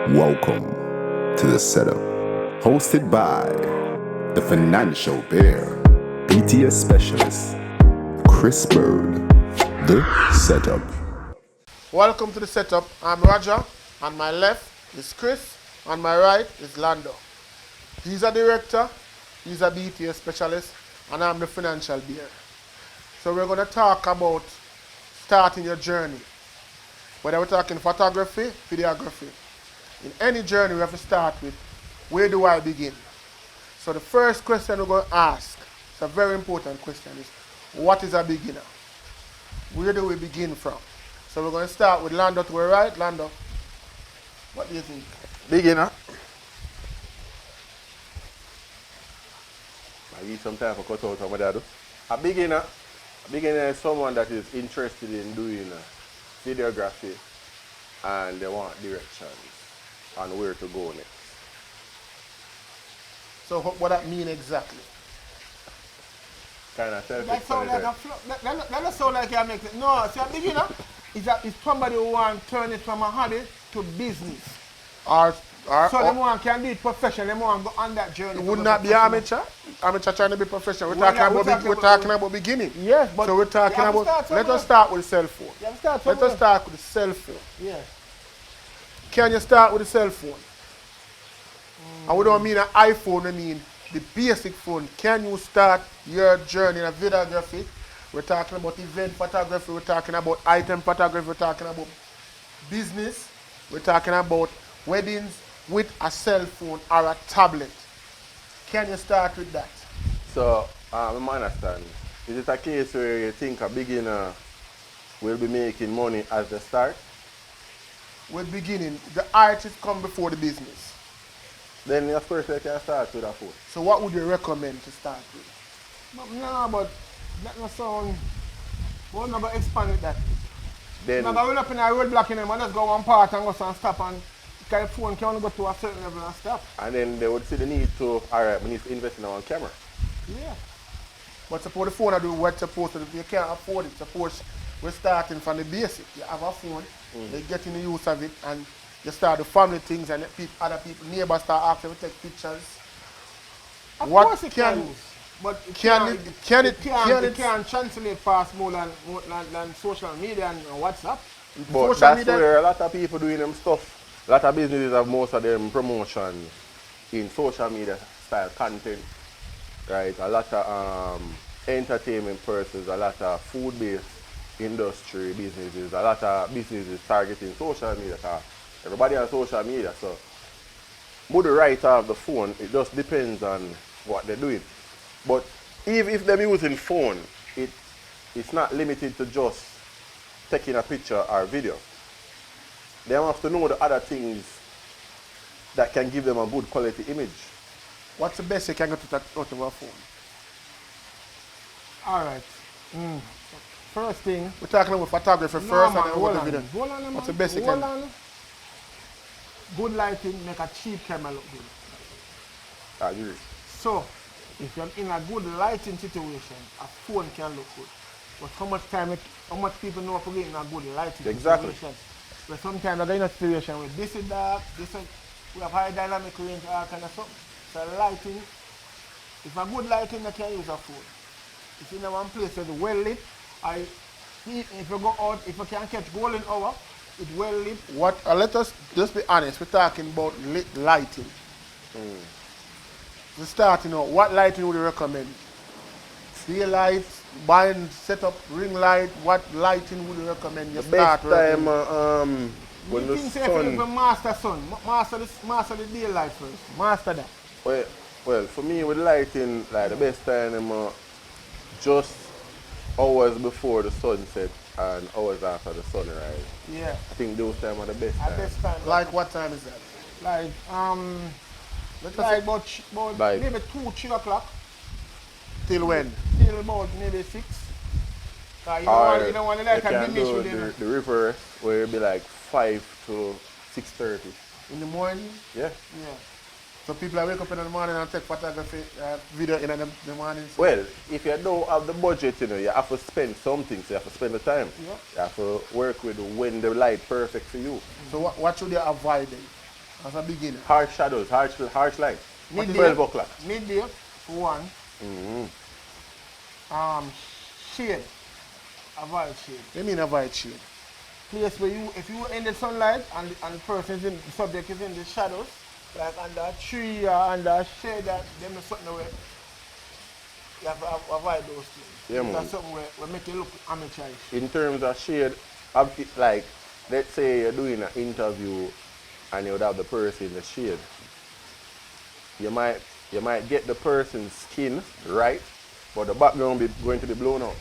Welcome to the setup, hosted by the financial bear, BTS specialist, Chris Byrd. The setup. Welcome to the setup. I'm Roger. On my left is Chris. On my right is Lando. He's a director, he's a BTS specialist, and I'm the financial bear. So we're going to talk about starting your journey. Whether we're talking photography, videography. In any journey we have to start with, where do I begin? So the first question we're going to ask, it's a very important question, is what is a beginner? Where do we begin from? So we're going to start with Lando to our right. Lando, what do you think? Beginner. I need some time for cut out what I do. A beginner is someone that is interested in doing videography and they want directions on where to go next. So what that mean exactly? Kind of That sound like that doesn't sound like you make it. No, see, a beginner is somebody who want to turn it from a hobby to business. So them one can do it professional, them one go on that journey. Would not be amateur. Amateur trying to be professional. We're talking about beginning. Yes, but so we're talking about. Let us start with the cell phone. Let us start with the cell phone. Yeah. Can you start with the cell phone? And we don't mean an iPhone, we mean the basic phone. Can you start your journey in videography? We're talking about event photography, we're talking about item photography, we're talking about business, we're talking about weddings with a cell phone or a tablet. Can you start with that? So, I understand. Is it a case where you think a beginner will be making money as the start? With beginning, the artist come before the business. Then of course you can start with a phone. So what would you recommend to start with? No, but that no sound. We'll never expand with that. Then We're up in a roadblock in them and just go one part and go and stop, and the phone can only go to a certain level and stop. and then they would see the need to, alright, we need to invest in our camera. Yeah. But suppose the phone I do what supposed to do. If you can't afford it, suppose we're starting from the basic. You have a phone, they get in the use of it, and you start the family things, and other people, neighbors start asking to take pictures. Of What course it can- can use, but it can can't translate fast more than social media and WhatsApp. But Social that's media- where a lot of people doing them stuff. A lot of businesses have most of them promotion in social media style content, right? A lot of entertainment persons, a lot of food-based industry businesses, a lot of businesses targeting social media. Everybody on social media, so with the right of the phone, it just depends on what they're doing. But if they're using phone, it's not limited to just taking a picture or video. They have to know the other things that can give them a good quality image. What's the best you can get out of a phone? Alright. First thing. We're talking about photography first, and then we'll go to video. Hold on, What's the man. best you Hold can? on. Good lighting make a cheap camera look good. I agree. So, if you're in a good lighting situation, a phone can look good. But how much people know to get in a good lighting Exactly. situation? But sometimes I get in a situation where this is dark, we have high dynamic range, all kind of stuff. So lighting, if a good lighting, they can use a phone. If you're in one place where it's well lit, if you go out, if you can catch golden hour, it's well lit. Let us just be honest. We're talking about lit lighting. To start, what lighting would you recommend? Daylight, buying, set up ring light. What lighting would you recommend you The start? best time when You the think say if you sun. master the daylight first. Master that. Well, for me with lighting, like the best time just hours before the sunset and hours after the sunrise. Yeah. I think those times are the best At time. this time. Like what time is that? Like Let us like say, about Like- maybe 3 o'clock till when? till about maybe 6. You don't want to like you a can diminish do with the reverse where it'll be like 5 to 6:30. In the morning? Yeah. Yeah. So people are wake up in the morning and take photography video in the morning. Well, if you don't have the budget, you have to spend something, so you have to spend the time. Yeah. You have to work with when the light perfect for you. So what should you avoid then? as a beginner. Harsh shadows, harsh light. What Midday. 12 o'clock. Midday, for one. Shade. Avoid shade. What do you mean avoid shade? Place where you, if you are in the sunlight and the person is in, the subject is in the shadows, like under a tree or under a shade, that them is something where you have to avoid those things. Yeah, man. That's something where make you look amateurish. In terms of shade, like, let's say you're doing an interview and you would have the person in the shade. You might get the person's skin right, but the background be going to be blown out.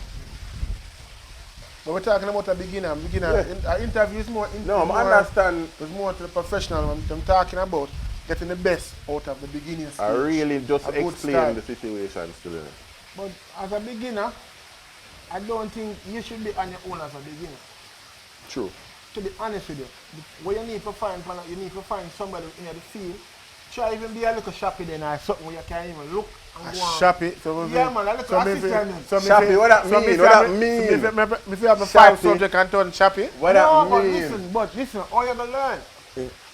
But we're talking about a beginner. An interview is more. No, I understand. It's more to the professional. I'm talking about getting the best out of the beginning stage. I really just A good explain start. the situation to them. But as a beginner, I don't think you should be on your own as a beginner. True. To be honest with you, what you need to find somebody in the field. Try even be a little shoppy then or something where you can even look and go on. Shoppy. Yeah, man, a little assistant. Shoppy, what that mean? What that mean? If you have a Shoppy. 5 subject and turn shoppy. What No, that mean? but listen, all you gonna learn.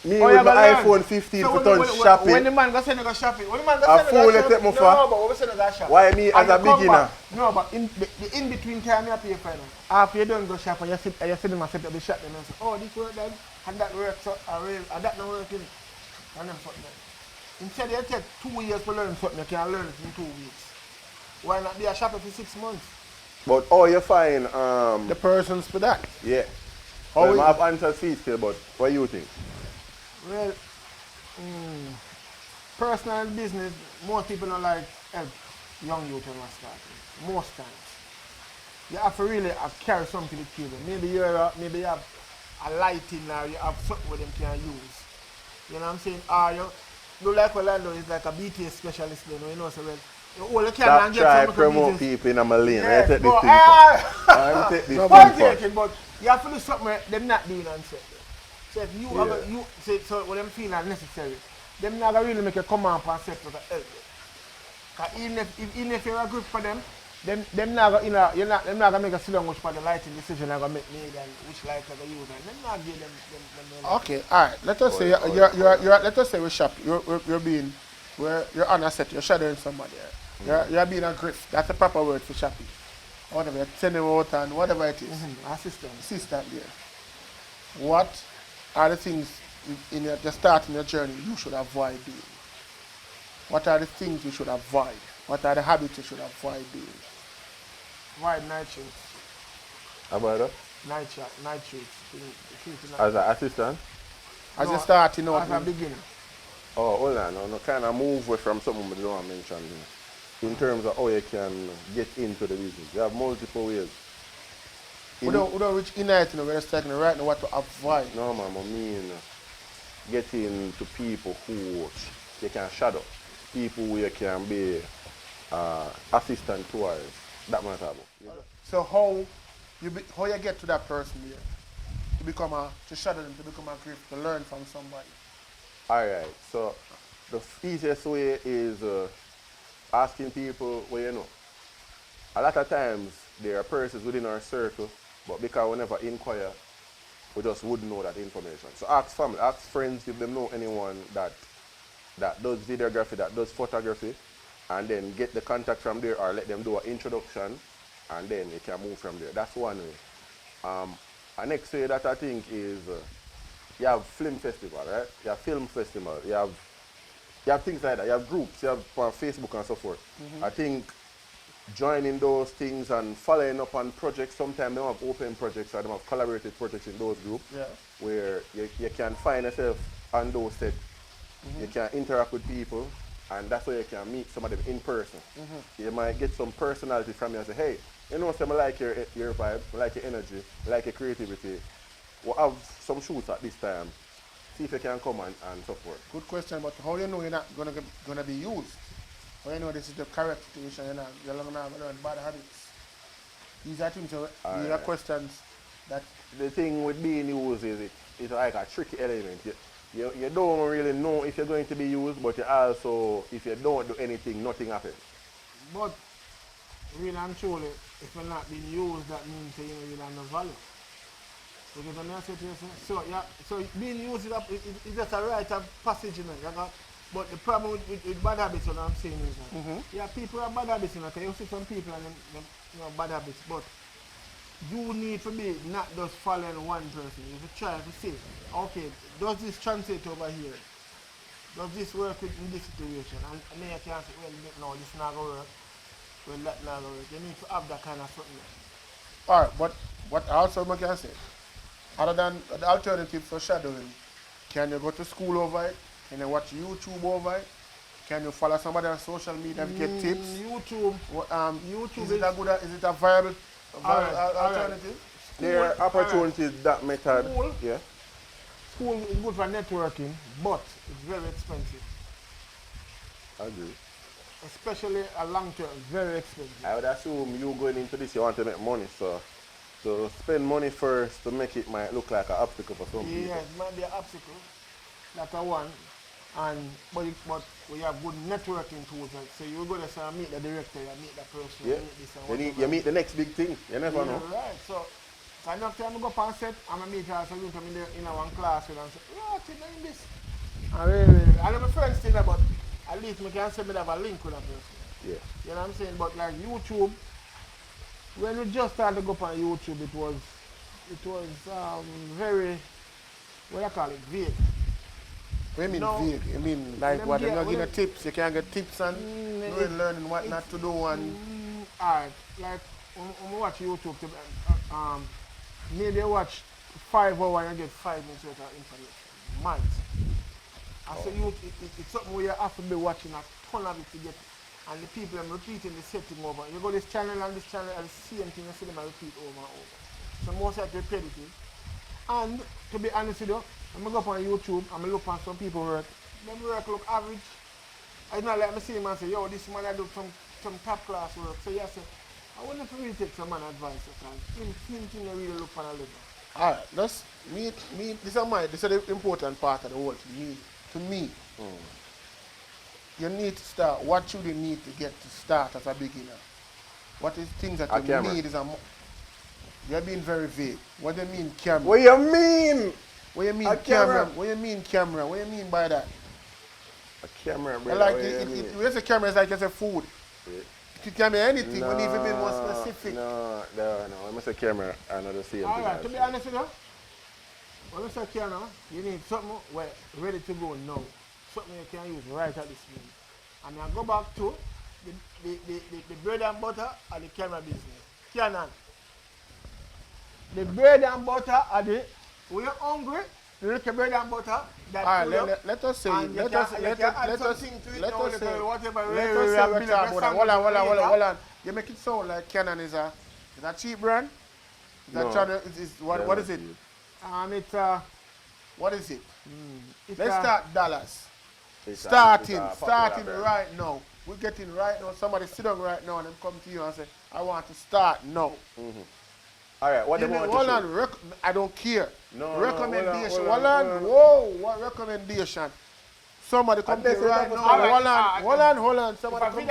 Me Oh, with yeah, my but iPhone 15 So to turn shopping. when the man go send you go shopping, when the man go A send you fool go let shopping, take me no, for. but we send you go shopping. Why me as And a you come beginner? back. No, but the in between time you pay for it. After you don't go shop and you sit them and set up the shop and say, oh, this work then, and that works, and that not working. And then something. Instead you take 2 years to learn something, you can learn it in 2 weeks. Why not be a shopper for 6 months? But oh, you find The persons for that. yeah. How Well, we- I have answers for still, but what do you think? Well, personal business, most people don't like help young youth when they're starting. Most times. You have to really carry something to the table. Maybe you have a lighting or you have something where them can use. You know what I'm saying? Or you do like Orlando is like a BTS specialist then, you know, so well, you hold the camera Stop and get try some promote BTS. people in a lane. Yes, I take this but, thing for. I take this Point thing for. taken, but you have to do something where them not doing and set. So if you so what them feel are necessary, them not gonna really make you come up and set to the help. Cause even if you're a group for them not gonna, them not gonna make a sit down which for the lighting decision they're gonna make made and which light they're gonna use and them not give them. Okay, all right. Let us say let us say we're shopping. You're on a set. You're shadowing somebody. You're being a griff. That's the proper word for shopping. Whatever you're sending out and whatever it is. Assistant there. What are the things in your starting your journey you should avoid doing? What are the things you should avoid? What are the habits you should avoid doing? Avoid night shoots. How about that? Night shoots. As an assistant? As you're starting out. As a beginner. Oh, hold on. No, kind of move away from something we don't want to mention here. In terms of how you can get into the business. You have multiple ways. We don't reach insight, we're just talking right now what to avoid. No, man, I mean getting to people who you can shadow. People who you can be assistant towards. That matter about. So how you get to that person here? To shadow them, to become a grief, to learn from somebody. Alright, so the easiest way is asking people what you know. A lot of times there are persons within our circle, but because we never inquire, we just wouldn't know that information. So ask family, ask friends if they know anyone that does videography, that does photography, and then get the contact from there or let them do an introduction, and then you can move from there. That's one way. A next way that I think is you have film festival, right? You have film festival, you have things like that, you have groups, you have on Facebook and so forth. I think joining those things and following up on projects, sometimes they have open projects or they have collaborative projects in those groups where you can find yourself on those sets. You can interact with people and that's where you can meet some of them in person. You might get some personality from you and say, hey, you know, I like your vibe, I like your energy, I like your creativity. We'll have some shoots at this time. See if you can come and so forth. Good question, but how do you know you're not gonna be used? How do you know this is the correct situation, you're not gonna learn bad habits? These are things, these are questions that... The thing with being used is it's like a tricky element. You don't really know if you're going to be used, but you also, if you don't do anything, nothing happens. But really and truly, if you're not being used, that means you don't really have no value. You get what I say to you? So, yeah, so being used it up, it's just a rite of passage, you know. But the problem with bad habits, what I'm saying is that, yeah, people have bad habits, you know. You see some people and them bad habits, but you need to be not just following one person. You have to try to see, okay, does this translate over here? Does this work in this situation? And then you can say, well, no, this not going to work. Well, that not going to work. You need to have that kind of something. Alright, but what also I can say, other than the alternative for shadowing, can you go to school over it? Can you watch YouTube over it? Can you follow somebody on social media to get tips? YouTube. YouTube is it a viable alternative? There are opportunities that method. School. Yeah. School is good for networking, but it's very expensive. I agree. Especially a long term, very expensive. I would assume you going into this, you want to make money, so spend money first to make it might look like an obstacle for some people. Yeah, it might be an obstacle. That's a one. But we have good networking tools. Like, so you go there and meet the director, you meet the person, Yeah. you meet this and You meet the next big thing. You never know. Right. So enough time I go up on set, I'm going to meet her, so you come in one class with her and say, what you doing this? I know my friends think that, but at least I can say I have a link with a person. Yeah. You know what I'm saying? But like YouTube, when we just started to go up on YouTube, it was very, what do I call it, vague. What do you mean vague? You mean like what? You're not getting tips. You can't get tips and learning what not to do and. Alright, like when we watch YouTube, maybe watch 5 hours and get 5 minutes worth of information. Might. And so it's something where you have to be watching a ton of it to get. And the people are repeating the same thing over. You go this channel and the same thing, you see them repeat over and over. So most of it repetitive. And to be honest with you, I'm going to go up on YouTube, I'm going to look at some people work. Them work look average. It's not like I see him and say, yo, this man I do some top class work. So yeah, say, I wonder if really take some man advice because him thing I really look for a living. Alright, let's this is the important part of the whole thing. To me. You need to start. What should you need to get to start as a beginner? What is things that you need is you're being very vague. What do you mean camera? What you mean? What do you mean camera? What do you mean camera? What do you mean by that? A camera, bro. Like when you say camera, it's like you say food. Yeah. It can be anything. No, when even be more specific. No. When I say camera, I know the same thing. Alright, to be honest with you, when you say camera, you need something ready to go now. Something you can use right at this minute. And I go back to the bread and butter and the camera business. Canon. The bread and butter are when you're hungry, you look at bread and butter. Let us say hold on. You make it sound like Canon is a cheap brand? What is it? What is it? Let's start dollars. Starting right now. We're getting right now. Somebody sit down right now and then come to you and say, I want to start now. All right, what do you want to show? I don't care. No, recommendation. Whoa, what recommendation? Somebody come to you right now. Hold on. Somebody come to you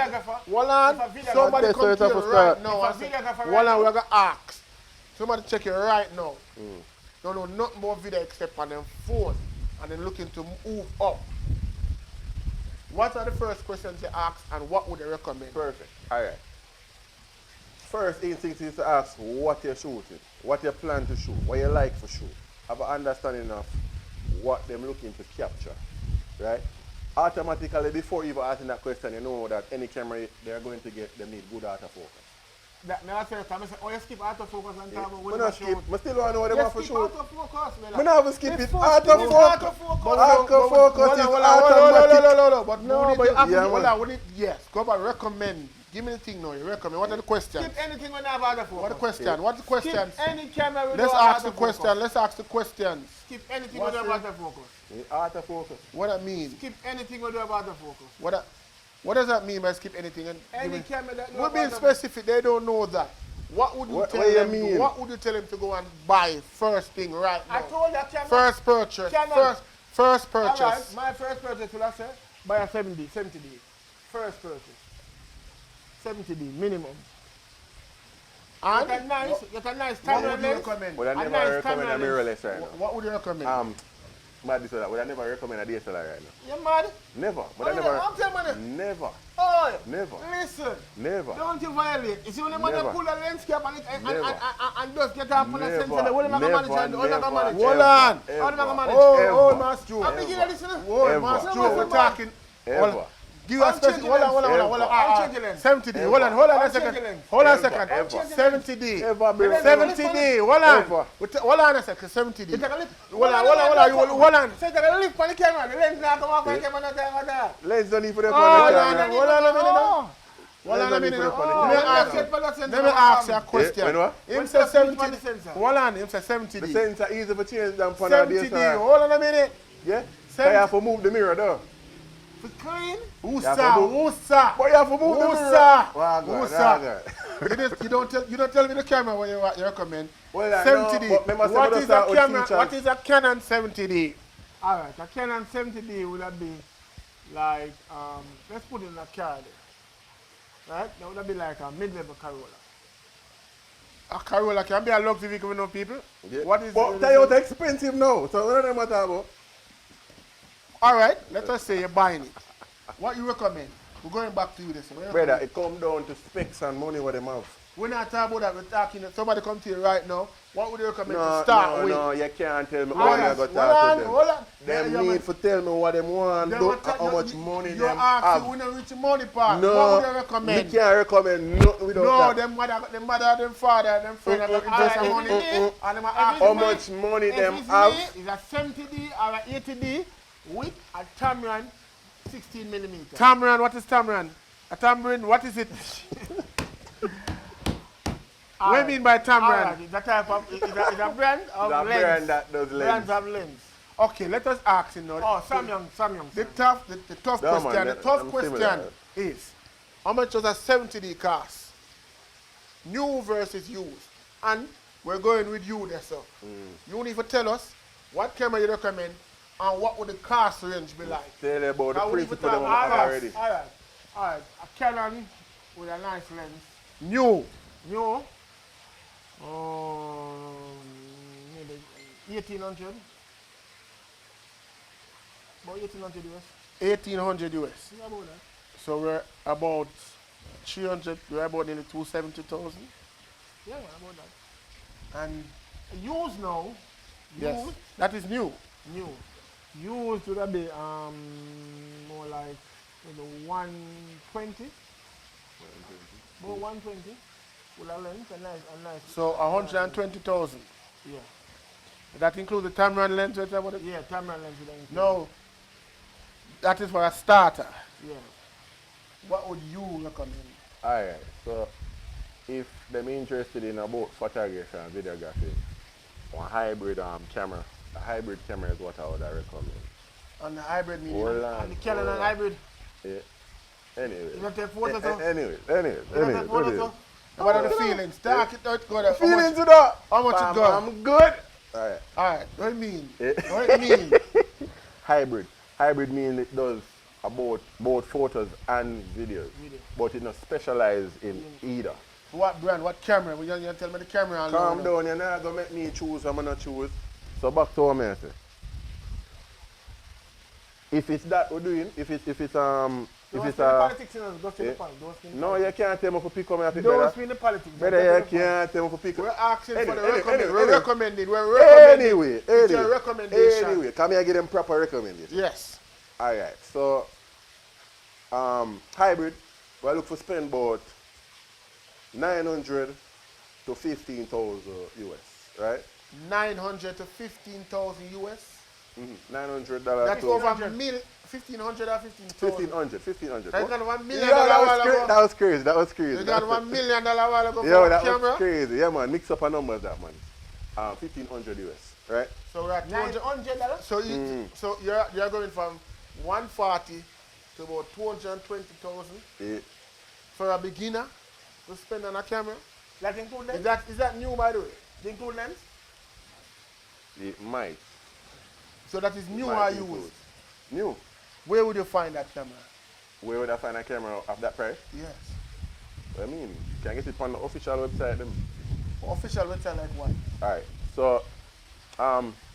right now. We're going to ask. Somebody check it right now. Don't know nothing about video except on them phone and then looking to move up. What are the first questions you ask and what would you recommend? Perfect. All right. First instinct is to ask what you're shooting, what you plan to shoot, what you like to shoot. Have an understanding of what they're looking to capture, right? Automatically, before even asking that question, you know that any camera they're going to get, they need good autofocus. That may I say, you skip autofocus and talk about what you shoot. I still want to know what they want to shoot. Autofocus, man. I never skip it. Autofocus is automatic. But no, but you have to, yes, go back, recommend. Give me the thing now, you recommend. What are the questions? Skip anything when I have autofocus. What are the questions? What are the questions? Skip any camera with Let's ask the questions. Skip anything when I have autofocus. Autofocus. What I mean? Skip anything when I have autofocus. What does that mean by skip anything? Any camera that we're being specific, they don't know that. What would you tell them? What would you tell them to go and buy first thing right now? I told that camera. First purchase. First purchase. All right, my first purchase, will I say, buy a 70 D. First purchase. 70 D minimum. And Get a nice what camera would you lens. recommend? Would I A never nice recommend camera a mirrorless right now? What would you recommend? Mad this or that. Would I never recommend a DSLR right now? You mad? Never. But Oh, I never. I'm telling you. Never. Oh, Never. listen. Never. Don't you violate. You see when the man Never. pull a lens cap and, Never. and just get up on a Never. sensor, what am I going to manage? Never. What am I going to manage? Never. Hold on. Ever. How am I going to manage? Oh, Ever. Master Joe. I'm beginning to listen. Oh, Ever. Master Ever. Joe, we're talking. Ever. Give us special. Hold on. I'll change the lens. 70D. Ever. Hold on a I'll second. change the lens. Hold on a Ever. second. Ever. 70D. Ever, bro. 70D. Hold Ever. on. Hold on a second. 70D. You take a lift. Hold on. So you take a lift on the camera. The lens now come off on the camera. No time at all. Lens don't even put up Hold on the on camera. a minute. Oh. Hold on a minute. Oh, Let me ask you a question. when what? Him What's say the pitch 70D. on the sensor? Hold on. Him say The 70D. sensor easy for change than for a 70D. DSLR. Hold on a minute. Yeah? So you have to move the mirror though. For clean. Usa. But you have to move the mirror. Usa. Wow, God, Usa. wow, God. You don't tell me the camera what you recommend. Well, I 70D. know, but remember What some is of those a are camera? features. What is a Canon 70D? Alright, a Canon 70D would have been like, let's put it in a car there. Right? That would have been like a mid-level Corolla. A Corolla can be a luxury vehicle with no people. Yeah. What is But Toyota expensive now, so what are them at about? All right, let us say you're buying it. What you recommend? We're going back to you this. What you Brother, recommend? it come down to specs and money what them have. We're not talking about that. We're talking. Somebody come to you right now. What would you recommend No, to start with? no, you can't tell me All how right, you got to hold talk on, to them. hold on. Them Yeah, need man. to tell me what them want, Then do, what how much money you're them asking, have. we don't reach the money part. No, What would you recommend? we can't recommend nothing without No, that. them mother, them father, them friend, them invest some money. And them ask How much money them have? Is a 70D or a 80D with a Tamron 16mm. Tamron, what is Tamron? A Tamron, what is it? What do you mean by Tamron? Alright, it's a type of, it's a brand of The lens. brand that does lens. Brands of lens. Okay, let us ask you now. Oh, Samyang. The tough Yeah, man, question, the that- tough I'm question similar. is, how much does a 70D cost? New versus used. And we're going with you there, sir. You need to tell us what camera you recommend and what would the cost range be like. Tell you about the Now, we need to principle them talk have already. Alright. A Canon with a nice lens. New. New. Maybe 1800. About 1800 US. 1800 US. Yeah, about that. So we're about 300, we're about nearly 270,000. Yeah, man, about that. And Used now. yes, Used. that is new. New. Used would have been more like maybe 120. About 120. With a lens, a nice. So 120,000. Yeah. That includes the Tamron lens, whatever. Yeah, camera lens with a No, that is for a starter. Yeah. What would you recommend? Alright, so if them interested in about photography and videography, one hybrid camera, a hybrid camera is what I would recommend. On the hybrid medium. Hold on, And the Canon hold and on. hybrid. Yeah. Anyway. You don't take photos of? Anyway. What are the feelings? Talk it out, go there. Feeling to that? How much it go? I'm good. Alright. Alright, what do you mean? Yeah. What do you mean? Hybrid. Hybrid means it does about both photos and videos. But it not specialize in either. What brand, what camera? You tell me the camera. and Calm load down, you're not gonna make me choose, I'm gonna choose. So back to what I say. If it's that we're doing, if it's politics, you know, go to the yeah. politics. No, you can't tell me for pick up and pick Don't better. spin the politics. Better you can't tell me for pick We're up. asking for the Anyway, recommend. anyway, We're anyway. recommending. We're recommending. Anyway, It's your recommendation. Anyway, come here, give them proper recommendation. Yes. Alright, so hybrid, we look for spend about 900 to 15,000 US, right? 900 to 15,000 US. $900 That's to over a mil. 1,500 or 15,000. 1500. That's got $1 million. Yeah, that was crazy. That was crazy. You got $1 million while ago for Yo, a that camera. was crazy. Yeah, man. Mix up a numbers, that man. 1,500 US, right? So we're at $900. So you're going from 140 to about 220,000 Yeah. for a beginner to spend on a camera. That include lens? Is that new, by the way? They include lens? It might. So that is new Might or include. used? New. Where would you find that camera? Where would I find a camera of that price? Yes. I mean, can get it on the official website them. Official website like what? Alright, so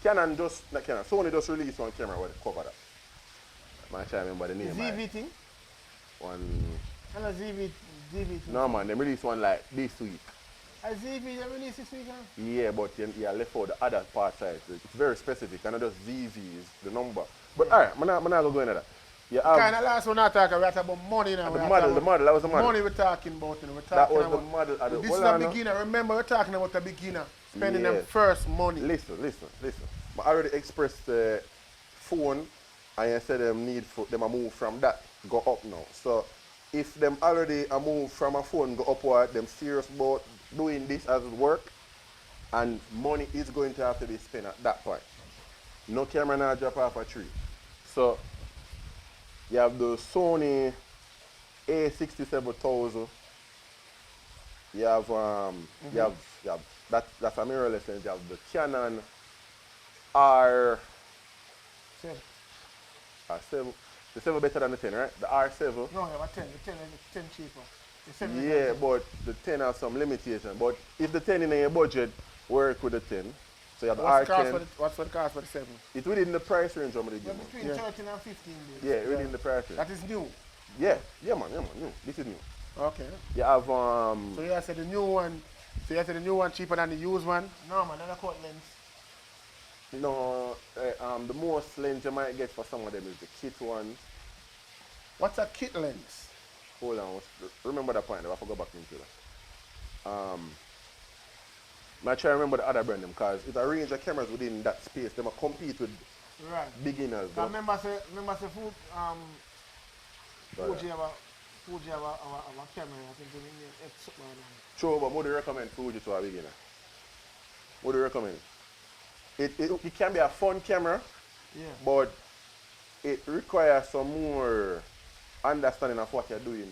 Canon just, not Canon, Sony just released one camera with the cover that. I'm trying to remember the name. ZV thing? One. I know ZV thing. No man, they released one like this week. A ZV they released this week, huh? Yeah, but you left out the other part side. It's very specific, and not just ZV is the number. But alright, I'm not going to go into that. You have Kind of last one not talking, we're talking about money now. the model, that was the model. Money we're talking about. We're talking That was about, the model. This is a beginner. Remember, we're talking about a beginner spending them first money. Listen. I already expressed the phone, and you said them need for them a move from that go up now. So if them already a move from a phone go upward, them serious about doing this as work, and money is going to have to be spent at that point. No camera now drop off a tree. So you have the Sony A67000. You have that's a mirrorless lens. You have the Canon R7. The 7 better than the 10, right? The R7. No, you have a 10. The 10 cheaper. The 7 Yeah, but the 10 has some limitation. But if the 10 in your budget, work with the 10. So you have the R10. What's the cost for the 7? It's within the price range of the Yeah, between 13 and 15 days. Yeah, within the price range. That is new. Yeah, man, new. This is new. Okay. You have So you said the new one. So you said the new one cheaper than the used one? No man, that's a cut lens. no, the most lens you might get for some of them is the kit ones. What's a kit lens? Hold on, remember that point. I have to go back into that. I try to remember the other brand them because it's a range of cameras within that space. They might compete with beginners. I remember say Fuji have a camera. I think it's True, but what do you recommend Fuji to a beginner? What do you recommend? It can be a fun camera, but it requires some more understanding of what you're doing.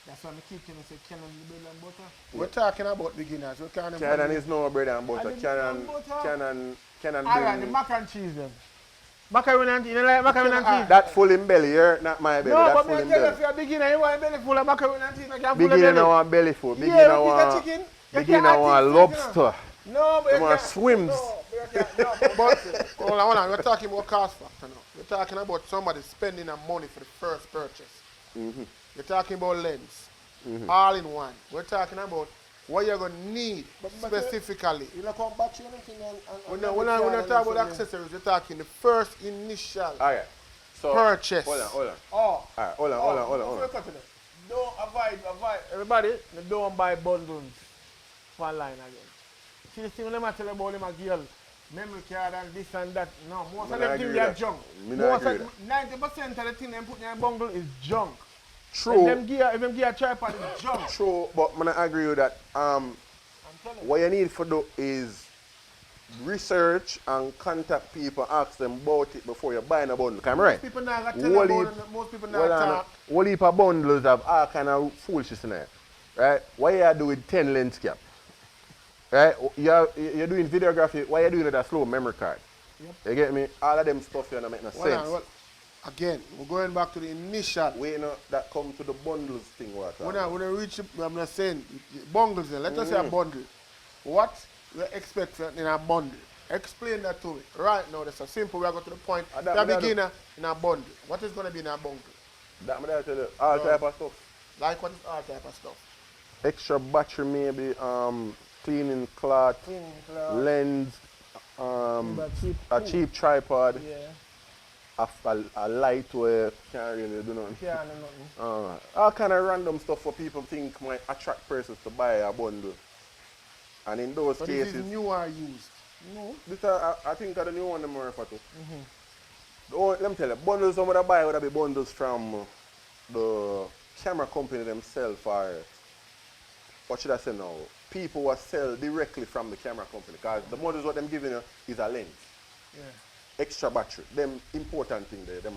That's why I keep telling you, Canon is bread and butter. We're talking about beginners. Canon is no bread and butter. Canon Alright, the mac and cheese then. Macaroni and cheese, you like macaroni and cheese? That full in belly, you're not my belly. No, that's but full me in tell you, belly. if you're a beginner, you want a belly full of macaroni and cheese, you can't full of belly. Beginner want belly full. Beginner want chicken. Beginner want lobster. No, but They want swims. But hold on. We're talking about cost factor now. We're talking about somebody spending their money for the first purchase. We're talking about lens, all in one. We're talking about what you're going to need specifically. You know, come battery and anything We're not talking about accessories. We're talking the first initial So, purchase. Hold on. Oh. Hold on. Don't avoid. Everybody, don't buy bundles for online again. See the thing when I tell you about them a girl, memory card and this and that. No, most of them things are junk. 90% of the thing they put in a bundle is junk. True. If them gear a tripod is junk. True, but I agree with that. What you need to do is research and contact people, ask them about it before you buy a bundle. Am I right? Most people not most people not talk. Whole heap of bundles have all kind of foolishness in there. Right? What you do with 10 lens cap? Right? You're doing videography, what you doing with a slow memory card? Yep. You get me? All of them stuff here don't make no sense. Again, we're going back to the initial. We know that come to the bundles thing. When I reach, I'm not saying bundles. Let us say a bundle. What we expect in a bundle? Explain that to me. Right now, that's a simple. We go to the point. The beginner in a bundle. What is going to be in a bundle? That I tell you. All type of stuff. Like what is all type of stuff? Extra battery maybe, cleaning cloth, lens, a cheap tripod. Yeah. A light where can't really do nothing. All kind of random stuff for people think might attract persons to buy a bundle. And in those cases, this is new or used? No, this I think the new one them more for too. Let me tell you, bundles some would buy would be bundles from the camera company themselves, or what should I say now? People who sell directly from the camera company, because the models what them giving you is a lens. Yeah. Extra battery. Them important thing there. They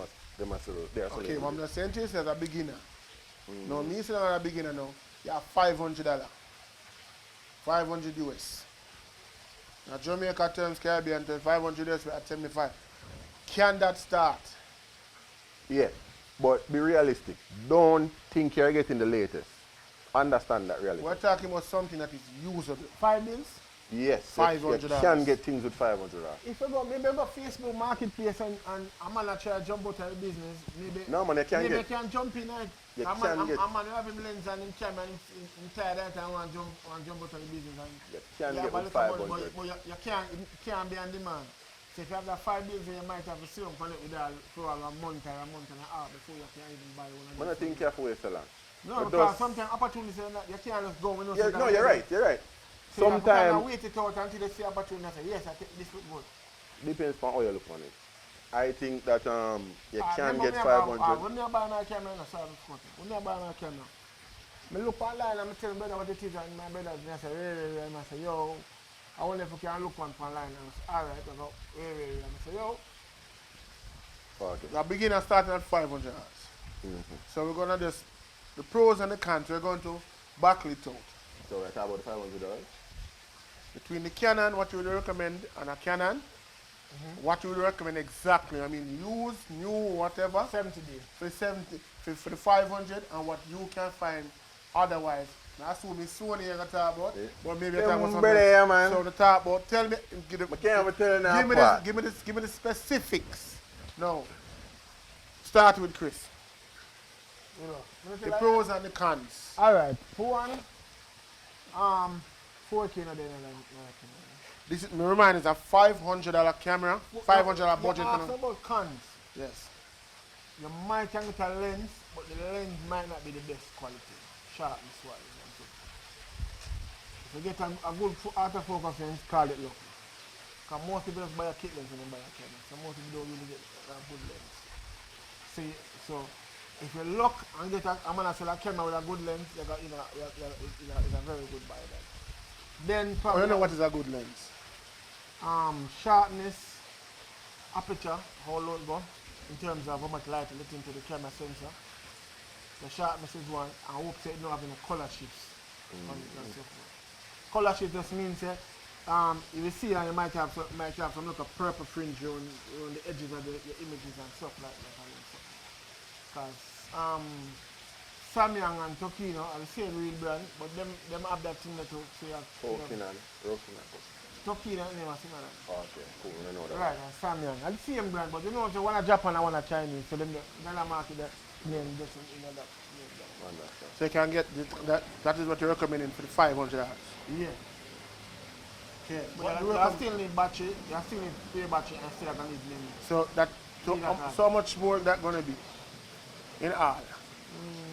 must okay, what I'm not saying to you is as a beginner. No, me saying as a beginner now, you have $500. 500 US. Now Jamaica terms Caribbean terms 500 US at 75. Can that start? Yeah. But be realistic. Don't think you're getting the latest. understand that reality. We're talking about something that is usable. 5 bills. Yes, $500. you can get things with $500. If you go, maybe go Facebook Marketplace and a man try to jump out of the business, maybe. No, man, you can maybe get. can jump in. You A can man get. have him lens and him camera and him tired that and want to jump out of the business. And You can get but with little money, 500. but you can't be on demand. So if you have that 5 bills, you might have to see them for a month or a month and a half before you can even buy one. I don't think you have to wait so long. No, But because those- sometimes opportunities you can't just go. Yeah, no, you're right. So you Sometimes wait it out until they see opportunity and say, yes, I think this look good. depends on how you look on it. I think that you can remember get me about- 500. When I buy my camera, when I buy my camera, I look online and I tell my brother what it is, and my brother and I say, and I say, yo, I wonder if we can look one online. And I say, all right, I go, and I say, yo. Okay. The beginner starting at $500. So we're gonna just the pros and the cons. We're going to backlit out. So we're talking about $500. Between the Canon, what you would recommend, and a Canon, what you would recommend exactly. I mean, used, new, whatever. 70 days. For 70, for the 500, and what you can find otherwise. Now, I assume it's Sony you're gonna talk about, but maybe you're talking about something. Yeah, man. So the talk about. Tell me, I can't even tell you now. give me the specifics. No. Start with Chris. You know. The pros and the cons. All right. For one, 4K no day. This is, me remind is a $500 camera, $500 budget. You asked about cons. Yes. You might can get a lens, but the lens might not be the best quality. Sharpness wise. If you get a good autofocus lens, call it luck. Because most people just buy a kit lens when they buy a camera. So most people don't really get a good lens. See, so if you look and get a man sell a camera with a good lens, it's a very good buy. Then I probably don't know what is a good lens. sharpness, aperture, how low it go, in terms of how much light you let into the camera sensor. The sharpness is one, and I hope say it don't have any color shifts. On it and so forth. Color shift just means if you see and you might have some like a purple fringe on the edges of the images and stuff like that. Because Samyang and Tokino are the same real brand, but them have that thing that to say Tokino name is similar. Okay, cool. I know that. Right, and Samyang. Are the same brand, but you know, so one a Japan and one a Chinese, so them the market that name just that name. Understand. So you can get that is what you're recommending for the $500. Yeah. Okay. But you still need battery, you still need spare battery and still gonna need memory. So that so much more that gonna be in all.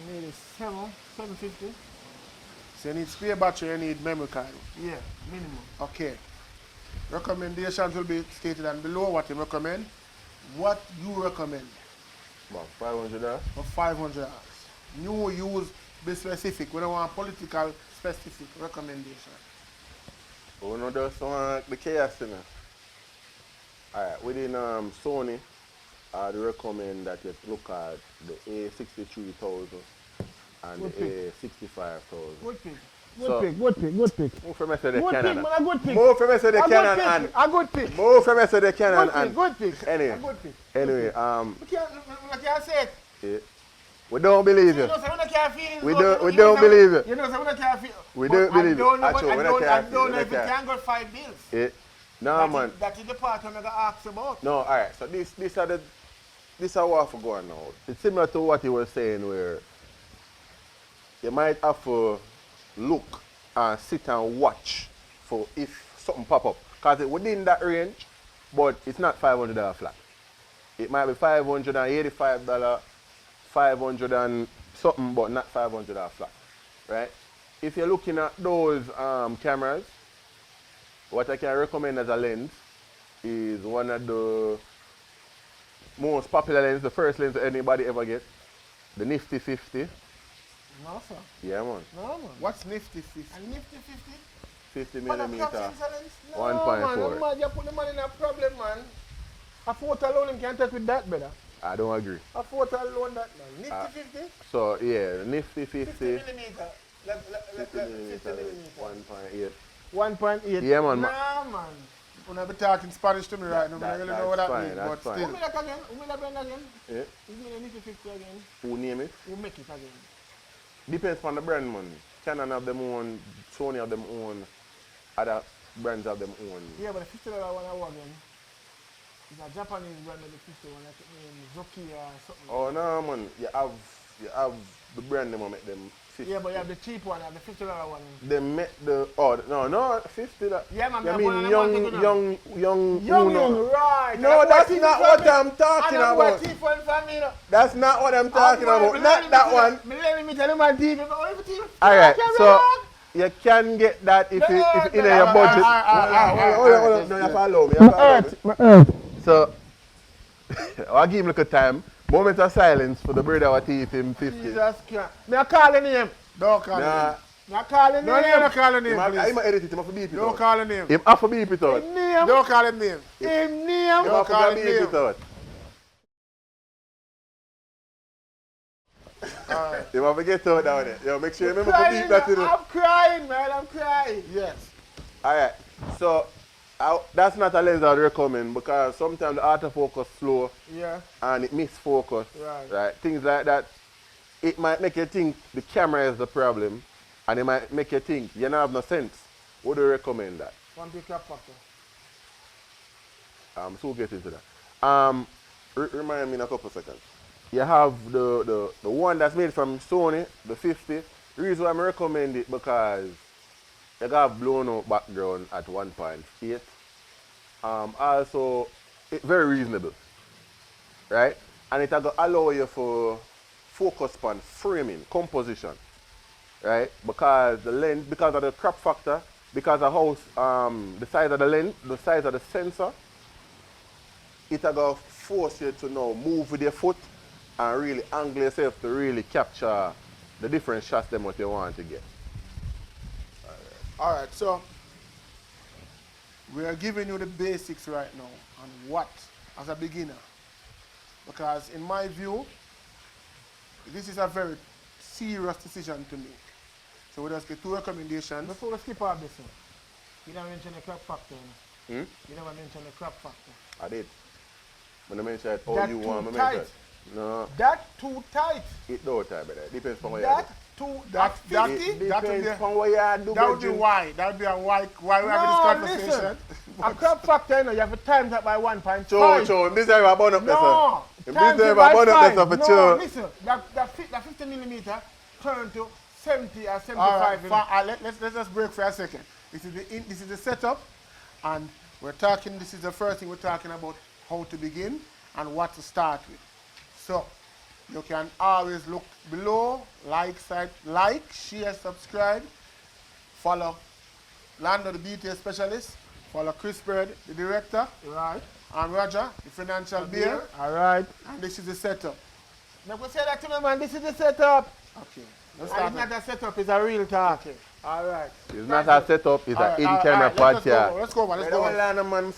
Maybe 750. So you need spare battery, you need memory card. Yeah, minimum. Okay. Recommendations will be stated and below what you recommend. What you recommend About $500. for $500. New, use, be specific. We don't want political specific recommendation. We know just want the chaos, you know. Alright, within Sony, I'd recommend that you look at the A63000 and Good the A65000. Good pick. So- Good pick. Move from the Good pick, Canon. man, a good pick. Move from the Canon and A good pick. move from the Canon and Good pick. Anyway. A good pick. Anyway, We can't say it. yeah. We don't believe You you. know, so we can't feel it. We don't believe it. You know, so we can't feel it. We But don't believe it. I don't know, Actually, we I don't don't know care. if it can go 5 bills. Yeah. No, man. That is the part I'm going to ask about. No, alright, so this is what I have to go on now. It's similar to what you were saying where you might have to look and sit and watch for if something pop up. Because it's within that range, but it's not $500 flat. It might be $585, 500 and something, but not $500 flat, right? If you're looking at those cameras, what I can recommend as a lens is one of the most popular lenses, the first lens that anybody ever gets, the Nifty 50. No, sir. Yeah, man. No, man. What's Nifty 50? A Nifty 50? 50 Man, a millimeter. crop sensor lens? No, 1.4. man, you put the man in a problem, man. A photo alone him can't take with that, brother. I don't agree. A photo alone that, man. Nifty 50? So, yeah, Nifty 50 50, millimeter. 50 millimeter, 1.8. 1.8. Yeah, man. Nah, man. When I be talking Spanish to me right now, I don't really know what that fine, means, that's but fine. still. Who made that again? Yeah. Who made the Nifty 50 again? Who name it? Who make it again? Depends on the brand, man. Canon have them own, Sony have them own, other brands have them own. Yeah, but the $50 one I want again. It's a Japanese brand of the 50 one, like Zoki or something. Oh no, man. You have the brand them make them 50. Yeah, but you have the cheap one, and the $50 one. They make the no $50. Yeah, man. You mean young, right? No, that's not what I'm talking I about. cheap one for me. That's not what I'm talking about. Not that one. Let me tell you my TV. Alright, so you can get that if it's in your budget. Hold on, no, you have to allow me. So, I'll give him like a time. Moment of silence for the bird our teeth in 50. Jesus Christ. Me a calling him. Don't call him. Me a calling him. Don't call him name, I'm please. edit it, I'm for beep it Don't out. call him name. Him have to beep it out. Him name. Don't call him name. Him name. Him have call to him beep name. it out. Alright. Him have to get out down there. Yo, make sure you remember to Crying, beep that to I'm crying, man. I'm crying. Yes. Alright, so that's not a lens I'd recommend because sometimes the autofocus slow Yeah. and it misfocus. Right. Things like that. It might make you think the camera is the problem and it might make you think you don't have no sense. Would you recommend that? One big crap factor. So we'll get into that. Remind me in a couple seconds. You have the one that's made from Sony, the 50. The reason why I recommend it because you got blown out background at 1.8. Also, it's very reasonable, right? And it will allow you for focus on framing, composition, right? Because the lens, because of the crop factor, because of how the size of the lens, the size of the sensor, it will force you to now move with your foot and really angle yourself to really capture the different shots them what you want to get. Alright, so we are giving you the basics right now on what as a beginner. Because in my view, this is a very serious decision to make. So we just get two recommendations. Before we skip out this one, you never mention the crop factor. Hmm? You never mention the crop factor. I did. When I mentioned all That you too want, I tight. mentioned. No, That too tight. it don't time, but it depends on what you That do. too. That- At that- 50. It that would depends be- on what you do. That would be why. That would be a why we're having this conversation. Listen, a crop factor, you know, you have to time that by 1.5. Show, this is how I burn up No, this. times This is it how I by burn up 5. this for No, sure. listen, that 50 millimeter turn to 70 or 75. Alright, you know. let's just break for a second. This is the setup, and we're talking. This is the first thing we're talking about: how to begin and what to start with. So you can always look below, like, share, subscribe, follow Lando, the BTA specialist, follow Chris Byrd, the director, Right. and Roger, the financial bear, All right. and this is the setup. Now go say that to me, man. This is the setup. Okay, let's And start. it's not a setup, it's a real talk. Okay. All right. It's not a setup, it's an in-camera let's podcast. go, man. I don't want to learn, man.